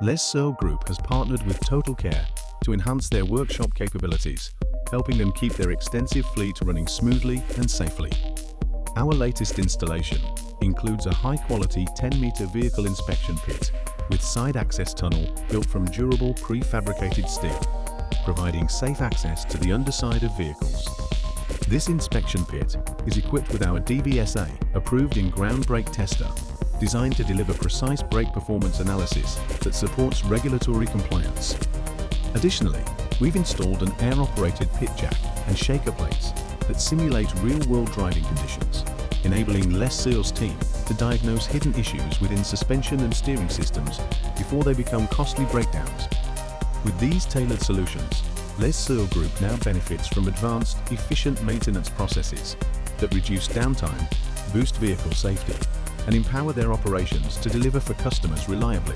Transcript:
Les Searle Group has partnered with Totalkare to enhance their workshop capabilities, helping them keep their extensive fleet running smoothly and safely. Our latest installation includes a high-quality 10-meter vehicle inspection pit with side access tunnel built from durable prefabricated steel, providing safe access to the underside of vehicles. This inspection pit is equipped with our DVSA-approved in-ground brake tester, designed to deliver precise brake performance analysis that supports regulatory compliance. Additionally, we've installed an air-operated pit jack and shaker plates that simulate real-world driving conditions, enabling Les Searle's team to diagnose hidden issues within suspension and steering systems before they become costly breakdowns. With these tailored solutions, Les Searle Group now benefits from advanced, efficient maintenance processes that reduce downtime, boost vehicle safety, and empower their operations to deliver for customers reliably.